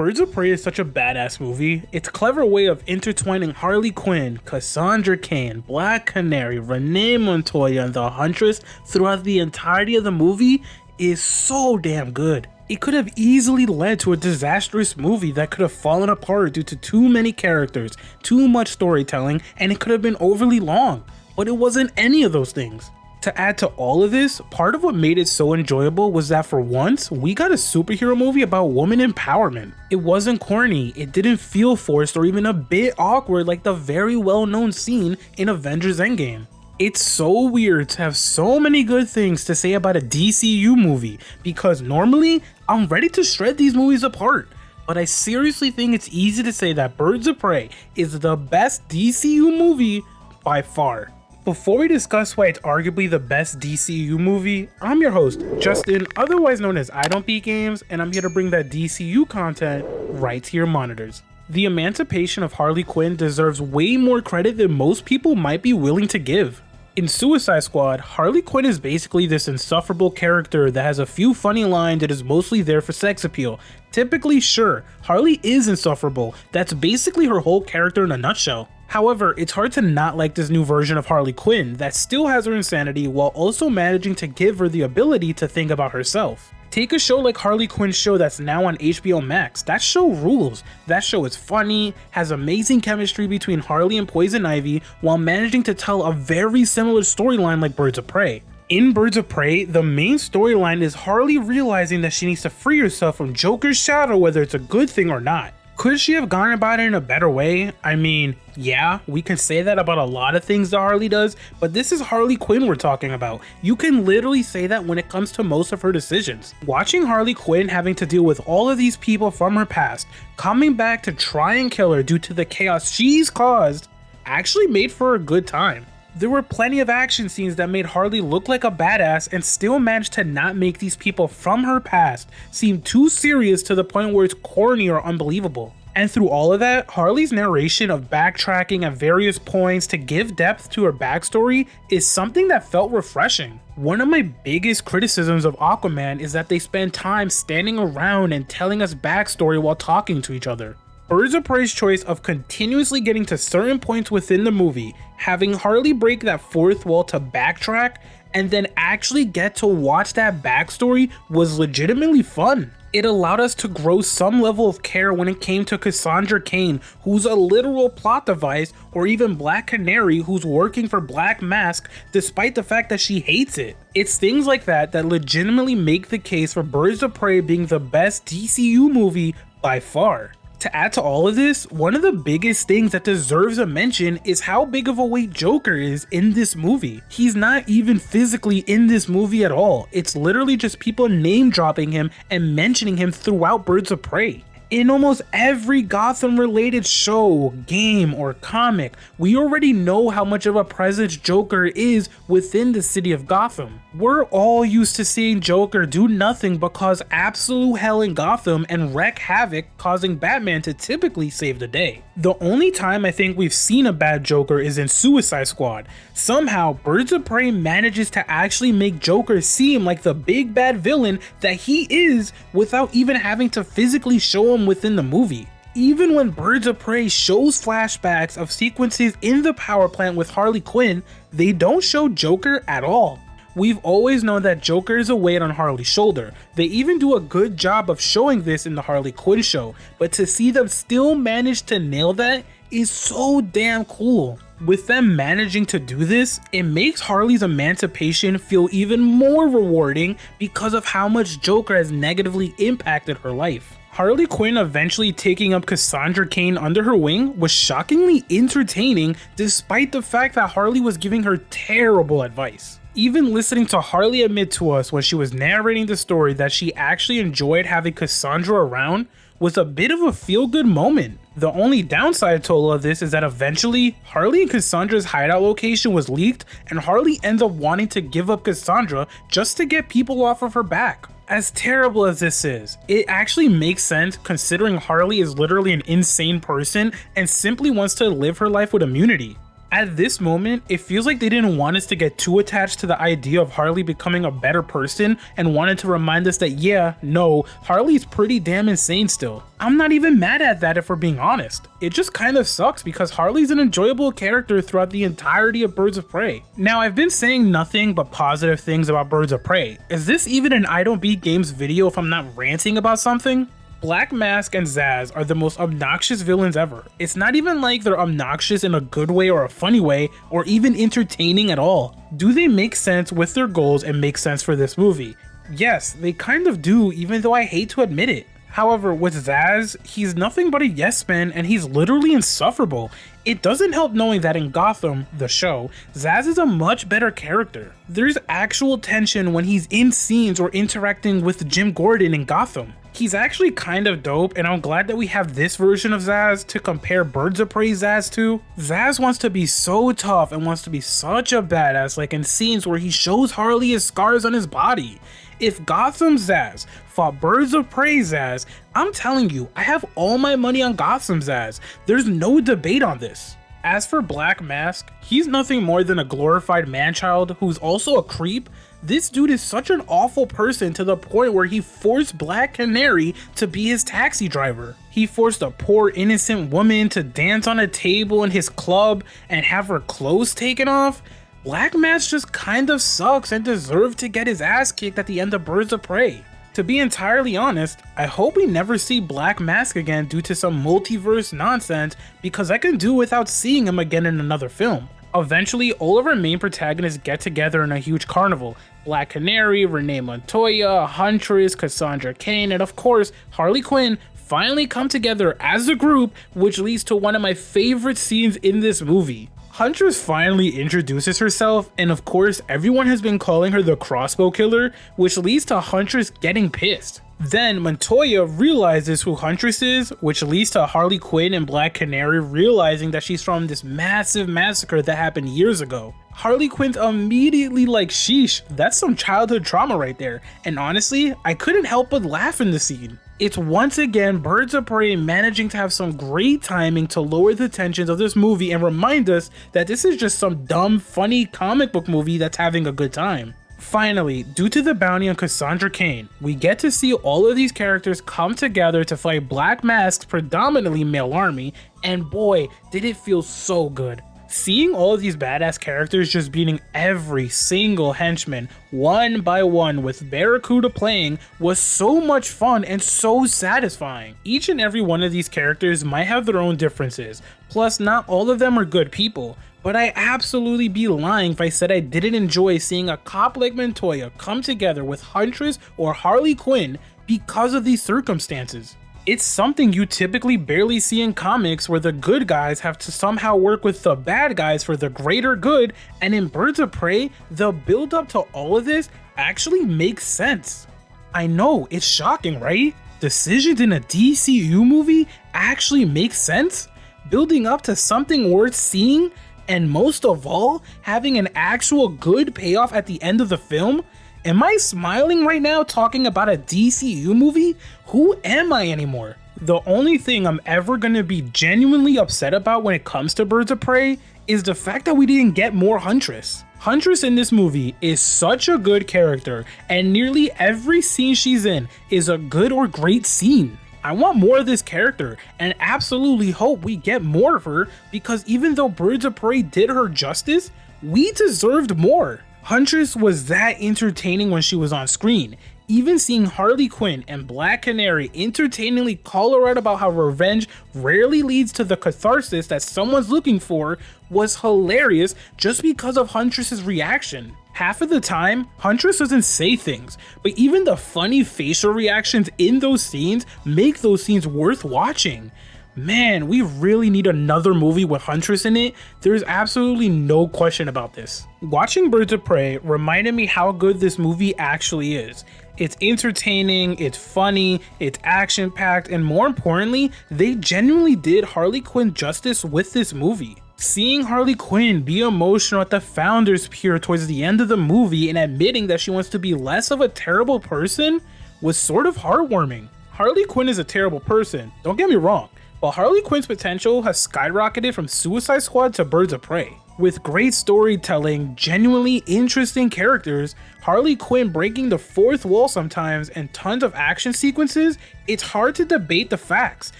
Birds of Prey is such a badass movie. Its clever way of intertwining Harley Quinn, Cassandra Cain, Black Canary, Renee Montoya, and the Huntress throughout the entirety of the movie is so damn good. It could have easily led to a disastrous movie that could have fallen apart due to too many characters, too much storytelling, and it could have been overly long. But it wasn't any of those things. To add to all of this, part of what made it so enjoyable was that for once, we got a superhero movie about woman empowerment. It wasn't corny, it didn't feel forced or even a bit awkward like the very well-known scene in Avengers Endgame. It's so weird to have so many good things to say about a DCU movie, because normally, I'm ready to shred these movies apart. But I seriously think it's easy to say that Birds of Prey is the best DCU movie by far. Before we discuss why it's arguably the best DCU movie, I'm your host, Justin, otherwise known as I Don't Beat Games, and I'm here to bring that DCU content right to your monitors. The emancipation of Harley Quinn deserves way more credit than most people might be willing to give. In Suicide Squad, Harley Quinn is basically this insufferable character that has a few funny lines that is mostly there for sex appeal. Typically, sure, Harley is insufferable, that's basically her whole character in a nutshell. However, it's hard to not like this new version of Harley Quinn that still has her insanity while also managing to give her the ability to think about herself. Take a show like Harley Quinn's show that's now on HBO Max. That show rules. That show is funny, has amazing chemistry between Harley and Poison Ivy while managing to tell a very similar storyline like Birds of Prey. In Birds of Prey, the main storyline is Harley realizing that she needs to free herself from Joker's shadow, whether it's a good thing or not. Could she have gone about it in a better way? I mean, yeah, we can say that about a lot of things that Harley does, but this is Harley Quinn we're talking about. You can literally say that when it comes to most of her decisions. Watching Harley Quinn having to deal with all of these people from her past, coming back to try and kill her due to the chaos she's caused, actually made for a good time. There were plenty of action scenes that made Harley look like a badass and still managed to not make these people from her past seem too serious to the point where it's corny or unbelievable. And through all of that, Harley's narration of backtracking at various points to give depth to her backstory is something that felt refreshing. One of my biggest criticisms of Aquaman is that they spend time standing around and telling us backstory while talking to each other. Birds of Prey's choice of continuously getting to certain points within the movie, having Harley break that fourth wall to backtrack, and then actually get to watch that backstory was legitimately fun. It allowed us to grow some level of care when it came to Cassandra Cain, who's a literal plot device, or even Black Canary, who's working for Black Mask despite the fact that she hates it. It's things like that that legitimately make the case for Birds of Prey being the best DCU movie by far. To add to all of this, one of the biggest things that deserves a mention is how big of a weight Joker is in this movie. He's not even physically in this movie at all. It's literally just people name dropping him and mentioning him throughout Birds of Prey. In almost every Gotham related show, game, or comic, we already know how much of a presence Joker is within the city of Gotham. We're all used to seeing Joker do nothing but cause absolute hell in Gotham and wreak havoc, causing Batman to typically save the day. The only time I think we've seen a bad Joker is in Suicide Squad. Somehow, Birds of Prey manages to actually make Joker seem like the big bad villain that he is without even having to physically show him within the movie. Even when Birds of Prey shows flashbacks of sequences in the power plant with Harley Quinn, they don't show Joker at all. We've always known that Joker is a weight on Harley's shoulder. They even do a good job of showing this in the Harley Quinn show, but to see them still manage to nail that is so damn cool. With them managing to do this, it makes Harley's emancipation feel even more rewarding because of how much Joker has negatively impacted her life. Harley Quinn eventually taking up Cassandra Cain under her wing was shockingly entertaining despite the fact that Harley was giving her terrible advice. Even listening to Harley admit to us when she was narrating the story that she actually enjoyed having Cassandra around was a bit of a feel-good moment. The only downside to all of this is that eventually, Harley and Cassandra's hideout location was leaked and Harley ends up wanting to give up Cassandra just to get people off of her back. As terrible as this is, it actually makes sense considering Harley is literally an insane person and simply wants to live her life with immunity. At this moment, it feels like they didn't want us to get too attached to the idea of Harley becoming a better person and wanted to remind us that yeah, no, Harley's pretty damn insane still. I'm not even mad at that if we're being honest. It just kind of sucks because Harley's an enjoyable character throughout the entirety of Birds of Prey. Now, I've been saying nothing but positive things about Birds of Prey. Is this even an I Don't Beat Games video if I'm not ranting about something? Black Mask and Zsasz are the most obnoxious villains ever. It's not even like they're obnoxious in a good way or a funny way, or even entertaining at all. Do they make sense with their goals and make sense for this movie? Yes, they kind of do, even though I hate to admit it. However, with Zsasz, he's nothing but a yes man and he's literally insufferable. It doesn't help knowing that in Gotham, the show, Zsasz is a much better character. There's actual tension when he's in scenes or interacting with Jim Gordon in Gotham. He's actually kind of dope, and I'm glad that we have this version of Zsasz to compare Birds of Prey Zsasz to. Zsasz wants to be so tough and wants to be such a badass, like in scenes where he shows Harley his scars on his body. If Gotham Zsasz fought Birds of Prey Zsasz, I'm telling you, I have all my money on Gotham Zsasz. There's no debate on this. As for Black Mask, he's nothing more than a glorified man-child who's also a creep. This dude is such an awful person to the point where he forced Black Canary to be his taxi driver. He forced a poor innocent woman to dance on a table in his club and have her clothes taken off. Black Mask just kind of sucks and deserved to get his ass kicked at the end of Birds of Prey. To be entirely honest, I hope we never see Black Mask again due to some multiverse nonsense, because I can do without seeing him again in another film. Eventually, all of our main protagonists get together in a huge carnival. Black Canary, Renee Montoya, Huntress, Cassandra Cain, and of course, Harley Quinn finally come together as a group, which leads to one of my favorite scenes in this movie. Huntress finally introduces herself, and of course, everyone has been calling her the Crossbow Killer, which leads to Huntress getting pissed. Then Montoya realizes who Huntress is, which leads to Harley Quinn and Black Canary realizing that she's from this massive massacre that happened years ago. Harley Quinn's immediately like, sheesh, that's some childhood trauma right there, and honestly, I couldn't help but laugh in the scene. It's once again Birds of Prey managing to have some great timing to lower the tensions of this movie and remind us that this is just some dumb, funny comic book movie that's having a good time. Finally, due to the bounty on Cassandra Cain, we get to see all of these characters come together to fight Black Mask's predominantly male army, and boy, did it feel so good. Seeing all of these badass characters just beating every single henchman one by one with Barracuda playing was so much fun and so satisfying. Each and every one of these characters might have their own differences, plus not all of them are good people, but I absolutely be lying if I said I didn't enjoy seeing a cop like Montoya come together with Huntress or Harley Quinn because of these circumstances. It's something you typically barely see in comics where the good guys have to somehow work with the bad guys for the greater good, and in Birds of Prey, the build up to all of this actually makes sense. I know, it's shocking, right? Decisions in a DCU movie actually make sense? Building up to something worth seeing, and most of all, having an actual good payoff at the end of the film? Am I smiling right now talking about a DCU movie? Who am I anymore? The only thing I'm ever gonna be genuinely upset about when it comes to Birds of Prey is the fact that we didn't get more Huntress. Huntress in this movie is such a good character, and nearly every scene she's in is a good or great scene. I want more of this character and absolutely hope we get more of her, because even though Birds of Prey did her justice, we deserved more. Huntress was that entertaining when she was on screen. Even seeing Harley Quinn and Black Canary entertainingly call her out about how revenge rarely leads to the catharsis that someone's looking for was hilarious just because of Huntress's reaction. Half of the time, Huntress doesn't say things, but even the funny facial reactions in those scenes make those scenes worth watching. Man, we really need another movie with Huntress in it. There's absolutely no question about this. Watching Birds of Prey reminded me how good this movie actually is. It's entertaining, it's funny, it's action-packed, and more importantly, they genuinely did Harley Quinn justice with this movie. Seeing Harley Quinn be emotional at the Founders Pier towards the end of the movie and admitting that she wants to be less of a terrible person was sort of heartwarming. Harley Quinn is a terrible person, don't get me wrong, but Harley Quinn's potential has skyrocketed from Suicide Squad to Birds of Prey. With great storytelling, genuinely interesting characters, Harley Quinn breaking the fourth wall sometimes, and tons of action sequences, it's hard to debate the facts.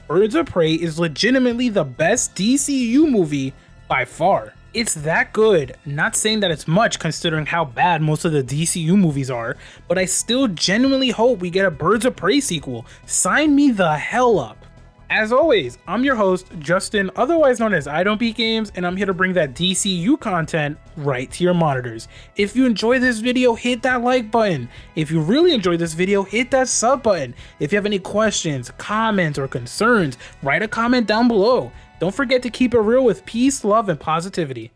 Birds of Prey is legitimately the best DCU movie by far. It's that good, not saying that it's much considering how bad most of the DCU movies are, but I still genuinely hope we get a Birds of Prey sequel. Sign me the hell up. As always, I'm your host, Justin, otherwise known as I Don't Beat Games, and I'm here to bring that DCU content right to your monitors. If you enjoyed this video, hit that like button. If you really enjoyed this video, hit that sub button. If you have any questions, comments, or concerns, write a comment down below. Don't forget to keep it real with peace, love, and positivity.